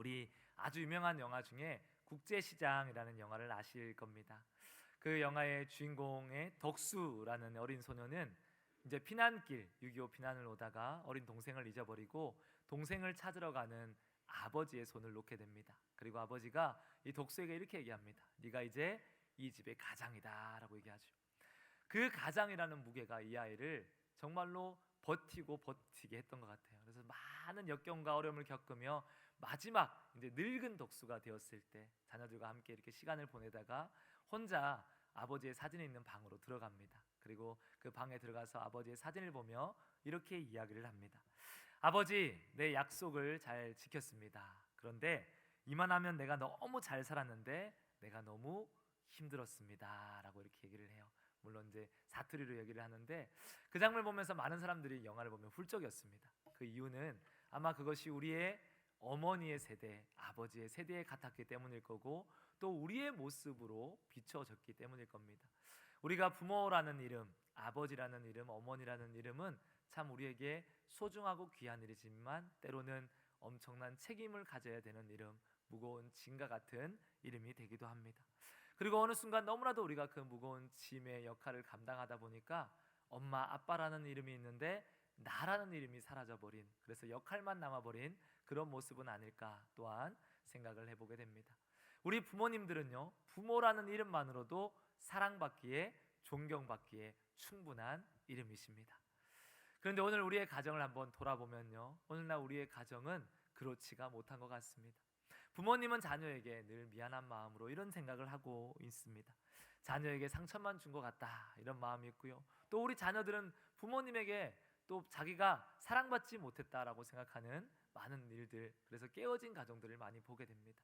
우리 아주 유명한 영화 중에 국제시장이라는 영화를 아실 겁니다. 그 영화의 주인공의 덕수라는 어린 소녀는 이제 피난길 6.25 피난을 오다가 어린 동생을 잊어버리고 동생을 찾으러 가는 아버지의 손을 놓게 됩니다. 그리고 아버지가 이 덕수에게 이렇게 얘기합니다. 네가 이제 이 집의 가장이다 라고 얘기하죠. 그 가장이라는 무게가 이 아이를 정말로 버티고 버티게 했던 것 같아요. 그래서 많은 역경과 어려움을 겪으며 마지막 이제 늙은 덕수가 되었을 때 자녀들과 함께 이렇게 시간을 보내다가 혼자 아버지의 사진이 있는 방으로 들어갑니다. 그리고 그 방에 들어가서 아버지의 사진을 보며 이렇게 이야기를 합니다. 아버지, 내 약속을 잘 지켰습니다. 그런데 이만하면 내가 너무 잘 살았는데 내가 너무 힘들었습니다 라고 이렇게 얘기를 해요. 물론 이제 사투리로 얘기를 하는데 그 장면을 보면서 많은 사람들이 영화를 보면 훌쩍였습니다. 그 이유는 아마 그것이 우리의 어머니의 세대, 아버지의 세대에 같았기 때문일 거고 또 우리의 모습으로 비춰졌기 때문일 겁니다. 우리가 부모라는 이름, 아버지라는 이름, 어머니라는 이름은 참 우리에게 소중하고 귀한 일이지만 때로는 엄청난 책임을 가져야 되는 이름, 무거운 짐과 같은 이름이 되기도 합니다. 그리고 어느 순간 너무나도 우리가 그 무거운 짐의 역할을 감당하다 보니까 엄마, 아빠라는 이름이 있는데 나라는 이름이 사라져버린, 그래서 역할만 남아버린 그런 모습은 아닐까 또한 생각을 해보게 됩니다. 우리 부모님들은요, 부모라는 이름만으로도 사랑받기에, 존경받기에 충분한 이름이십니다. 그런데 오늘 우리의 가정을 한번 돌아보면요, 오늘날 우리의 가정은 그렇지가 못한 것 같습니다. 부모님은 자녀에게 늘 미안한 마음으로 이런 생각을 하고 있습니다. 자녀에게 상처만 준 것 같다 이런 마음이 있고요, 또 우리 자녀들은 부모님에게 또 자기가 사랑받지 못했다라고 생각하는 많은 일들, 그래서 깨어진 가정들을 많이 보게 됩니다.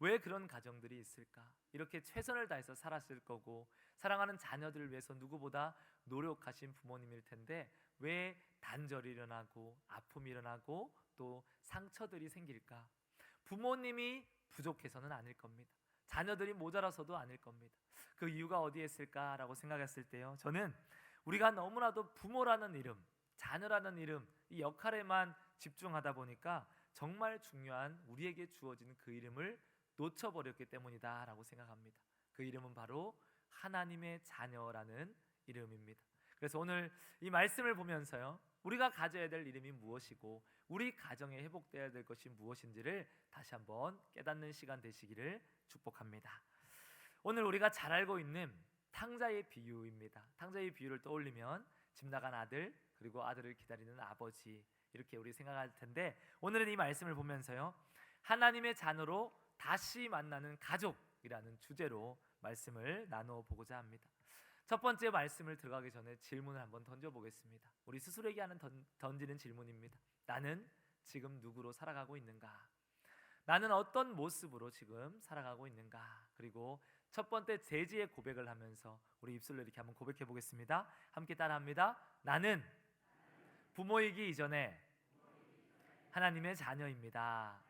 왜 그런 가정들이 있을까? 이렇게 최선을 다해서 살았을 거고 사랑하는 자녀들을 위해서 누구보다 노력하신 부모님일 텐데 왜 단절이 일어나고 아픔이 일어나고 또 상처들이 생길까? 부모님이 부족해서는 아닐 겁니다. 자녀들이 모자라서도 아닐 겁니다. 그 이유가 어디에 있을까라고 생각했을 때요, 저는 우리가 너무나도 부모라는 이름, 자녀라는 이름, 이 역할에만 집중하다 보니까 정말 중요한 우리에게 주어진 그 이름을 놓쳐버렸기 때문이다 라고 생각합니다. 그 이름은 바로 하나님의 자녀라는 이름입니다. 그래서 오늘 이 말씀을 보면서요, 우리가 가져야 될 이름이 무엇이고 우리 가정에 회복되어야 될 것이 무엇인지를 다시 한번 깨닫는 시간 되시기를 축복합니다. 오늘 우리가 잘 알고 있는 탕자의 비유입니다. 탕자의 비유를 떠올리면 집 나간 아들, 그리고 아들을 기다리는 아버지, 이렇게 우리 생각할 텐데 오늘은 이 말씀을 보면서요, 하나님의 자녀로 다시 만나는 가족이라는 주제로 말씀을 나누어 보고자 합니다. 첫 번째 말씀을 들어가기 전에 질문을 한번 던져보겠습니다. 우리 스스로에게 던지는 질문입니다. 나는 지금 누구로 살아가고 있는가? 나는 어떤 모습으로 지금 살아가고 있는가? 그리고 첫 번째 제지의 고백을 하면서 우리 입술로 이렇게 한번 고백해 보겠습니다. 함께 따라합니다. 나는 부모이기 이전에 하나님의 자녀입니다.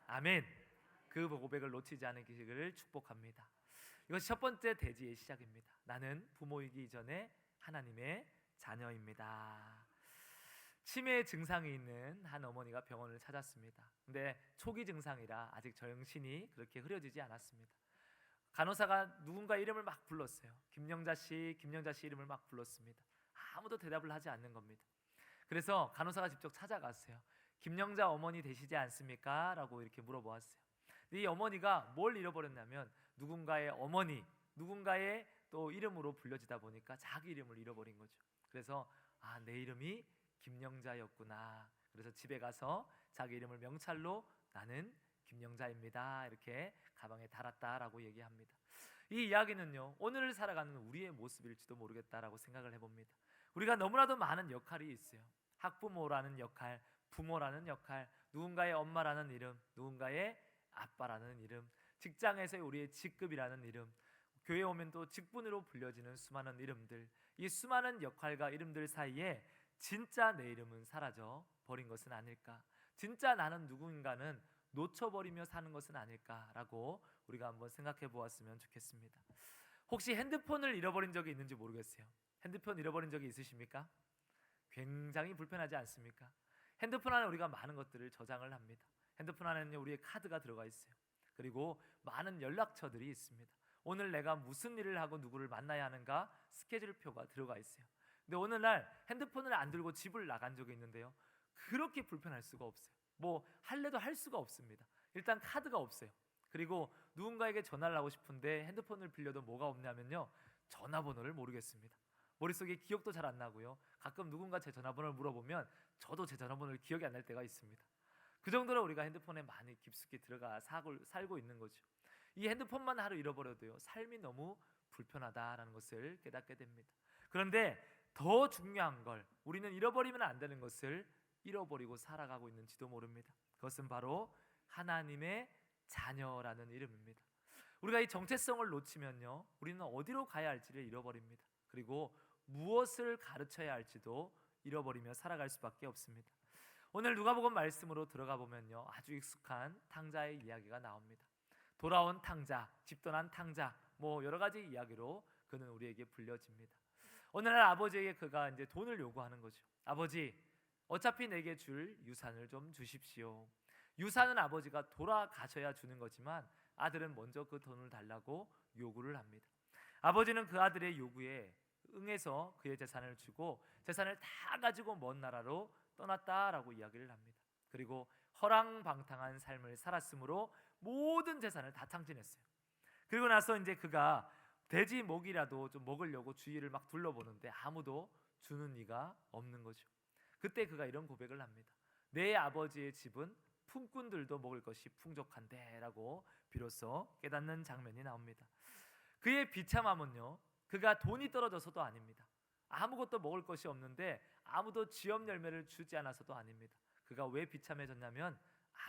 아멘. 그 고백을 놓치지 않기를 축복합니다. 이것이 첫 번째 대지의 시작입니다. 나는 부모이기 이전에 하나님의 자녀입니다. 치매 증상이 있는 한 어머니가 병원을 찾았습니다. 근데 초기 증상이라 아직 정신이 그렇게 흐려지지 않았습니다. 간호사가 누군가 이름을 막 불렀어요. 김영자 씨, 김영자 씨 이름을 막 불렀습니다. 아무도 대답을 하지 않는 겁니다. 그래서 간호사가 직접 찾아갔어요. 김영자 어머니 되시지 않습니까? 라고 이렇게 물어보았어요. 이 어머니가 뭘 잃어버렸냐면 누군가의 어머니, 누군가의 또 이름으로 불려지다 보니까 자기 이름을 잃어버린 거죠. 그래서 내 이름이 김영자였구나. 그래서 집에 가서 자기 이름을 명찰로 나는 김영자입니다 이렇게 가방에 달았다라고 얘기합니다. 이 이야기는요, 오늘을 살아가는 우리의 모습일지도 모르겠다라고 생각을 해봅니다. 우리가 너무나도 많은 역할이 있어요. 학부모라는 역할, 부모라는 역할, 누군가의 엄마라는 이름, 누군가의 아빠라는 이름, 직장에서의 우리의 직급이라는 이름, 교회에 오면 또 직분으로 불려지는 수많은 이름들, 이 수많은 역할과 이름들 사이에 진짜 내 이름은 사라져 버린 것은 아닐까? 진짜 나는 누군가는 놓쳐버리며 사는 것은 아닐까라고 우리가 한번 생각해 보았으면 좋겠습니다. 혹시 핸드폰을 잃어버린 적이 있는지 모르겠어요. 핸드폰 잃어버린 적이 있으십니까? 굉장히 불편하지 않습니까? 핸드폰 안에 우리가 많은 것들을 저장을 합니다. 핸드폰 안에는요 우리의 카드가 들어가 있어요. 그리고 많은 연락처들이 있습니다. 오늘 내가 무슨 일을 하고 누구를 만나야 하는가 스케줄표가 들어가 있어요. 근데 어느 날 핸드폰을 안 들고 집을 나간 적이 있는데요, 그렇게 불편할 수가 없어요. 뭐 할래도 할 수가 없습니다. 일단 카드가 없어요. 그리고 누군가에게 전화를 하고 싶은데 핸드폰을 빌려도 뭐가 없냐면요, 전화번호를 모르겠습니다. 머릿속에 기억도 잘 안 나고요, 가끔 누군가 제 전화번호를 물어보면 저도 제 전화번호를 기억이 안 날 때가 있습니다. 그 정도로 우리가 핸드폰에 많이 깊숙이 들어가 살고 있는 거죠. 이 핸드폰만 하루 잃어버려도요 삶이 너무 불편하다라는 것을 깨닫게 됩니다. 그런데 더 중요한 걸, 우리는 잃어버리면 안 되는 것을 잃어버리고 살아가고 있는지도 모릅니다. 그것은 바로 하나님의 자녀라는 이름입니다. 우리가 이 정체성을 놓치면요 우리는 어디로 가야 할지를 잃어버립니다. 그리고 무엇을 가르쳐야 할지도 잃어버리며 살아갈 수밖에 없습니다. 오늘 누가복음 말씀으로 들어가 보면요 아주 익숙한 탕자의 이야기가 나옵니다. 돌아온 탕자, 집 떠난 탕자, 뭐 여러 가지 이야기로 그는 우리에게 불려집니다. 어느 날 아버지에게 그가 이제 돈을 요구하는 거죠. 아버지, 어차피 내게 줄 유산을 좀 주십시오. 유산은 아버지가 돌아가셔야 주는 거지만 아들은 먼저 그 돈을 달라고 요구를 합니다. 아버지는 그 아들의 요구에 응해서 그의 재산을 주고 재산을 다 가지고 먼 나라로 떠났다라고 이야기를 합니다. 그리고 허랑방탕한 삶을 살았으므로 모든 재산을 다 탕진했어요. 그리고 나서 이제 그가 돼지 목이라도 좀 먹으려고 주위를 막 둘러보는데 아무도 주는 이가 없는 거죠. 그때 그가 이런 고백을 합니다. 내 아버지의 집은 품꾼들도 먹을 것이 풍족한데 라고 비로소 깨닫는 장면이 나옵니다. 그의 비참함은요 그가 돈이 떨어져서도 아닙니다. 아무것도 먹을 것이 없는데 아무도 지업 열매를 주지 않아서도 아닙니다. 그가 왜 비참해졌냐면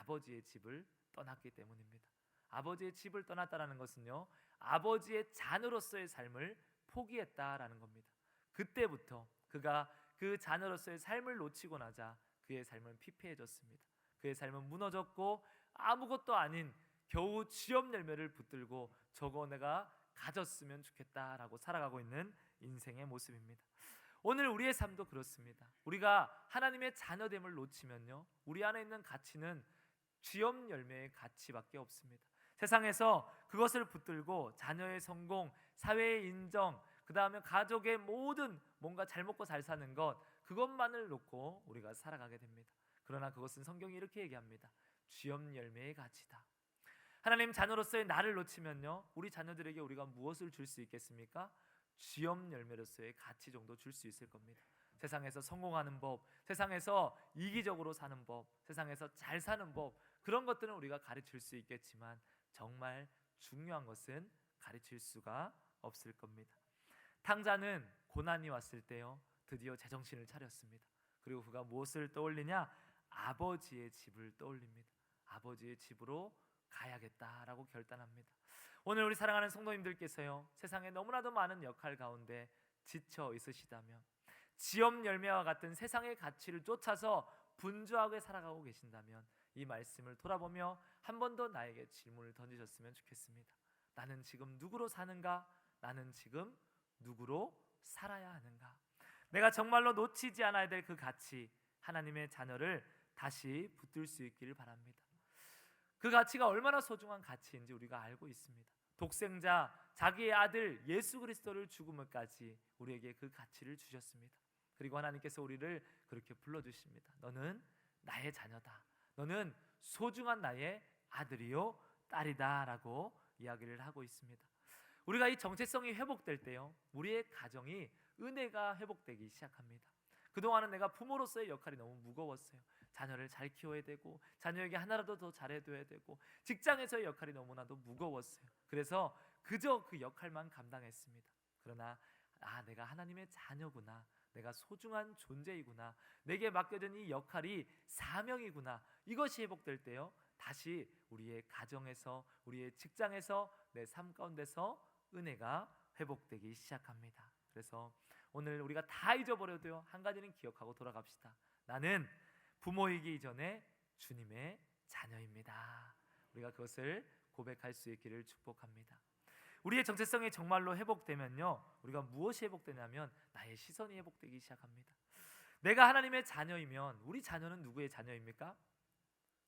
아버지의 집을 떠났기 때문입니다. 아버지의 집을 떠났다는 것은요 아버지의 자녀로서의 삶을 포기했다라는 겁니다. 그때부터 그가 그 자녀로서의 삶을 놓치고 나자 그의 삶은 피폐해졌습니다. 그의 삶은 무너졌고 아무것도 아닌 겨우 지업 열매를 붙들고 저거 내가 가졌으면 좋겠다라고 살아가고 있는 인생의 모습입니다. 오늘 우리의 삶도 그렇습니다. 우리가 하나님의 자녀됨을 놓치면요 우리 안에 있는 가치는 쥐업 열매의 가치밖에 없습니다. 세상에서 그것을 붙들고 자녀의 성공, 사회의 인정, 그 다음에 가족의 모든 뭔가 잘 먹고 잘 사는 것, 그것만을 놓고 우리가 살아가게 됩니다. 그러나 그것은 성경이 이렇게 얘기합니다. 쥐업 열매의 가치다. 하나님 자녀로서의 나를 놓치면요 우리 자녀들에게 우리가 무엇을 줄 수 있겠습니까? 쥐업 열매로서의 가치 정도 줄 수 있을 겁니다. 세상에서 성공하는 법, 세상에서 이기적으로 사는 법, 세상에서 잘 사는 법, 그런 것들은 우리가 가르칠 수 있겠지만 정말 중요한 것은 가르칠 수가 없을 겁니다. 탕자는 고난이 왔을 때요 드디어 제정신을 차렸습니다. 그리고 그가 무엇을 떠올리냐? 아버지의 집을 떠올립니다. 아버지의 집으로 가야겠다라고 결단합니다. 오늘 우리 사랑하는 성도님들께서요 세상에 너무나도 많은 역할 가운데 지쳐 있으시다면, 지업 열매와 같은 세상의 가치를 쫓아서 분주하게 살아가고 계신다면 이 말씀을 돌아보며 한 번 더 나에게 질문을 던지셨으면 좋겠습니다. 나는 지금 누구로 사는가? 나는 지금 누구로 살아야 하는가? 내가 정말로 놓치지 않아야 될 그 가치, 하나님의 자녀를 다시 붙들 수 있기를 바랍니다. 그 가치가 얼마나 소중한 가치인지 우리가 알고 있습니다. 독생자, 자기의 아들 예수 그리스도를 죽음을까지 우리에게 그 가치를 주셨습니다. 그리고 하나님께서 우리를 그렇게 불러주십니다. 너는 나의 자녀다. 너는 소중한 나의 아들이요 딸이다 라고 이야기를 하고 있습니다. 우리가 이 정체성이 회복될 때요 우리의 가정이 은혜가 회복되기 시작합니다. 그동안은 내가 부모로서의 역할이 너무 무거웠어요. 자녀를 잘 키워야 되고 자녀에게 하나라도 더 잘해줘야 되고 직장에서의 역할이 너무나도 무거웠어요. 그래서 그저 그 역할만 감당했습니다. 그러나 내가 하나님의 자녀구나, 내가 소중한 존재이구나, 내게 맡겨진 이 역할이 사명이구나, 이것이 회복될 때요 다시 우리의 가정에서, 우리의 직장에서, 내 삶 가운데서 은혜가 회복되기 시작합니다. 그래서 오늘 우리가 다 잊어버려도요 한 가지는 기억하고 돌아갑시다. 나는 부모이기 이전에 주님의 자녀입니다. 우리가 그것을 고백할 수 있기를 축복합니다. 우리의 정체성이 정말로 회복되면요 우리가 무엇이 회복되냐면 나의 시선이 회복되기 시작합니다. 내가 하나님의 자녀이면 우리 자녀는 누구의 자녀입니까?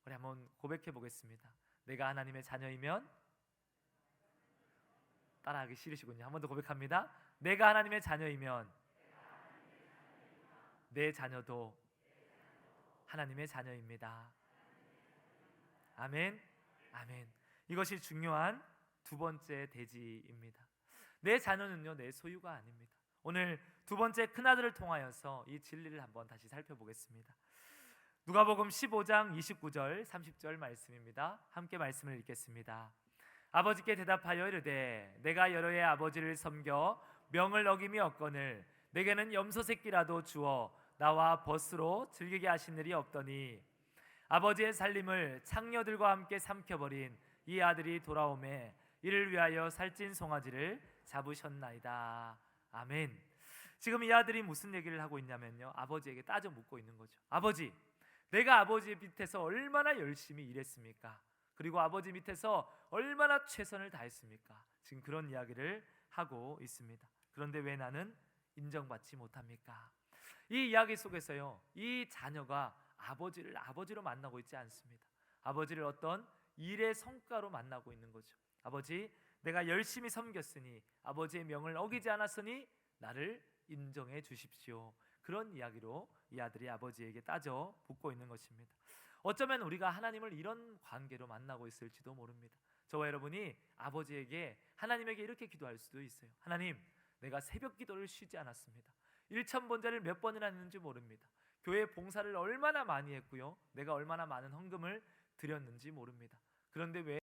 우리 한번 고백해 보겠습니다. 내가 하나님의 자녀이면, 따라하기 싫으시군요. 한 번 더 고백합니다. 내가 하나님의 자녀이면 내 자녀도 하나님의 자녀입니다. 아멘. 아멘. 이것이 중요한 두 번째 대지입니다. 내 자녀는요, 내 소유가 아닙니다. 오늘 두 번째 큰아들을 통하여서 이 진리를 한번 다시 살펴보겠습니다. 누가복음 15장 29절 30절 말씀입니다. 함께 말씀을 읽겠습니다. 아버지께 대답하여 이르되 내가 여러 해 아버지를 섬겨 명을 어김이 없거늘 내게는 염소 새끼라도 주어 나와 벗으로 즐기게 하신 일이 없더니 아버지의 살림을 창녀들과 함께 삼켜버린 이 아들이 돌아오매 이를 위하여 살찐 송아지를 잡으셨나이다. 아멘. 지금 이 아들이 무슨 얘기를 하고 있냐면요, 아버지에게 따져 묻고 있는 거죠. 아버지, 내가 아버지 밑에서 얼마나 열심히 일했습니까? 그리고 아버지 밑에서 얼마나 최선을 다했습니까? 지금 그런 이야기를 하고 있습니다. 그런데 왜 나는 인정받지 못합니까? 이 이야기 속에서요, 이 자녀가 아버지를 아버지로 만나고 있지 않습니다. 아버지를 어떤 일의 성과로 만나고 있는 거죠. 아버지, 내가 열심히 섬겼으니, 아버지의 명을 어기지 않았으니 나를 인정해 주십시오. 그런 이야기로 이 아들이 아버지에게 따져 묻고 있는 것입니다. 어쩌면 우리가 하나님을 이런 관계로 만나고 있을지도 모릅니다. 저와 여러분이 아버지에게, 하나님에게 이렇게 기도할 수도 있어요. 하나님, 내가 새벽 기도를 쉬지 않았습니다. 일천번제를 몇 번이나 했는지 모릅니다. 교회 봉사를 얼마나 많이 했고요, 내가 얼마나 많은 헌금을 드렸는지 모릅니다. 그런데 왜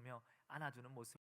보며 안아주는 모습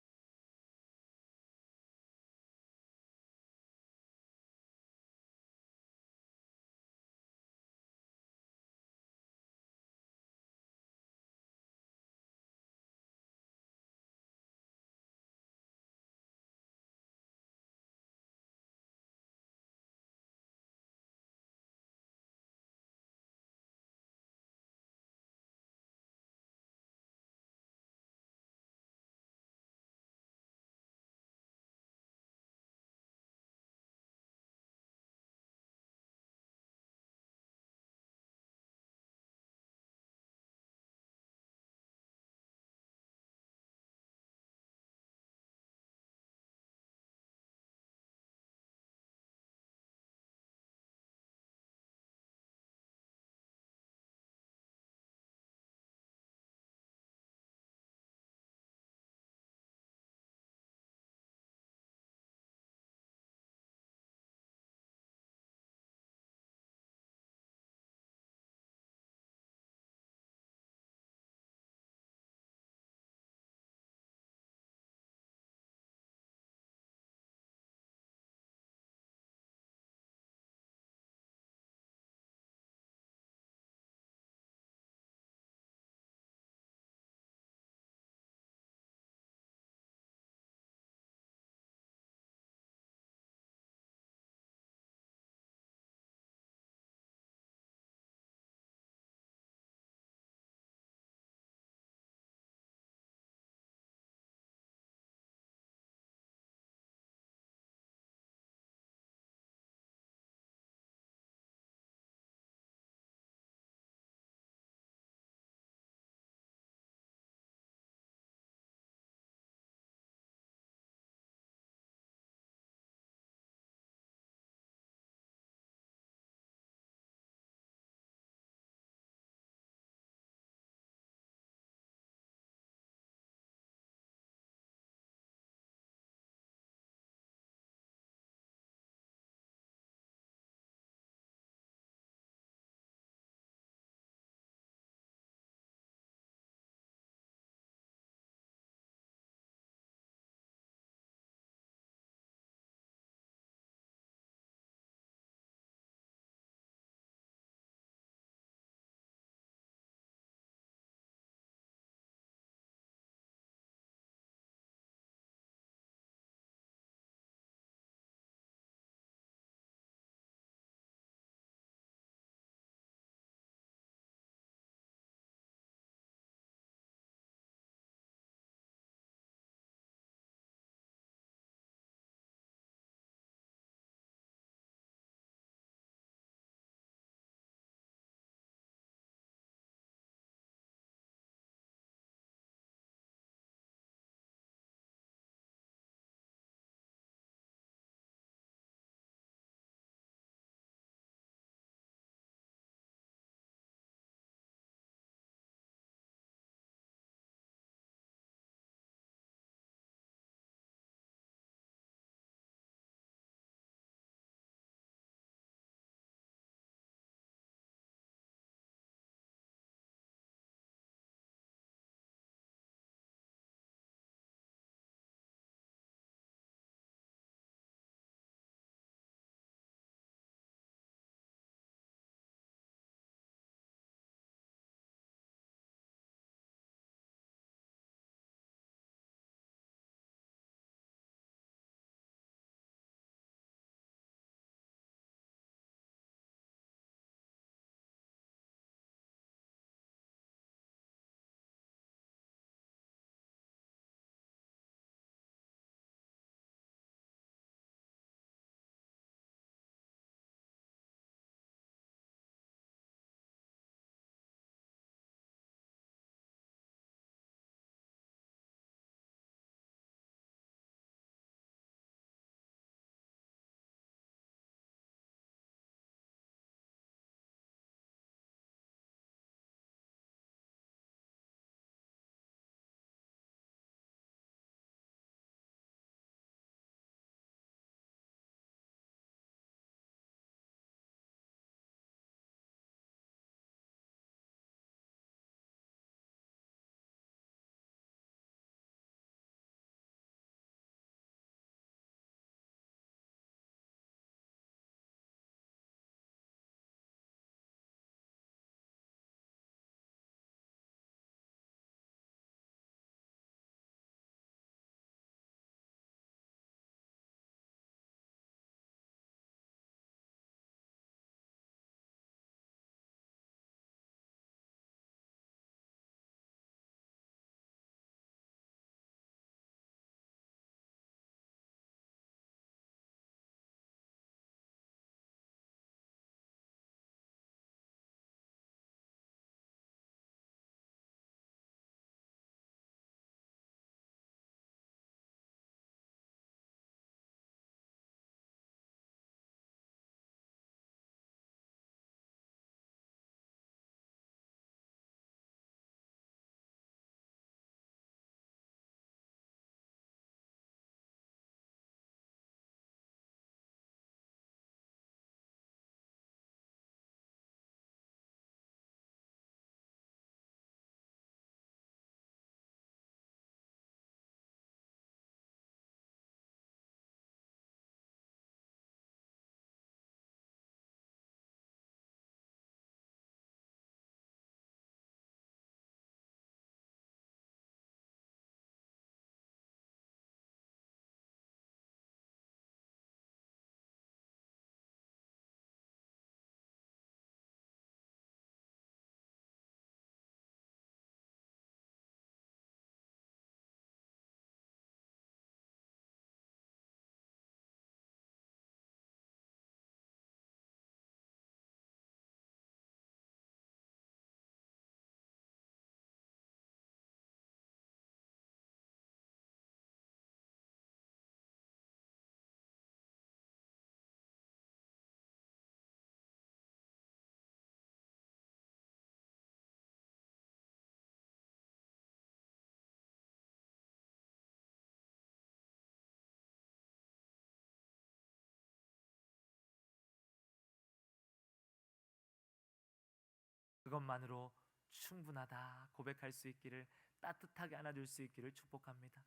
그것만으로 충분하다 고백할 수 있기를, 따뜻하게 안아줄 수 있기를 축복합니다.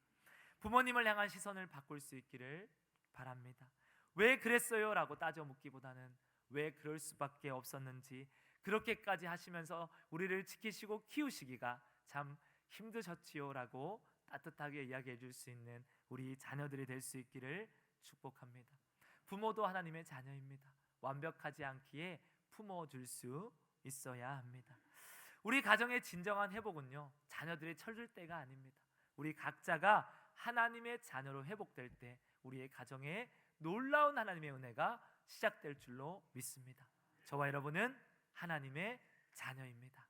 부모님을 향한 시선을 바꿀 수 있기를 바랍니다. 왜 그랬어요? 라고 따져 묻기보다는 왜 그럴 수밖에 없었는지, 그렇게까지 하시면서 우리를 지키시고 키우시기가 참 힘드셨지요 라고 따뜻하게 이야기해 줄 수 있는 우리 자녀들이 될 수 있기를 축복합니다. 부모도 하나님의 자녀입니다. 완벽하지 않기에 품어줄 수 있어야 합니다. 우리 가정의 진정한 회복은요, 자녀들이 철들 때가 아닙니다. 우리 각자가 하나님의 자녀로 회복될 때 우리의 가정에 놀라운 하나님의 은혜가 시작될 줄로 믿습니다. 저와 여러분은 하나님의 자녀입니다.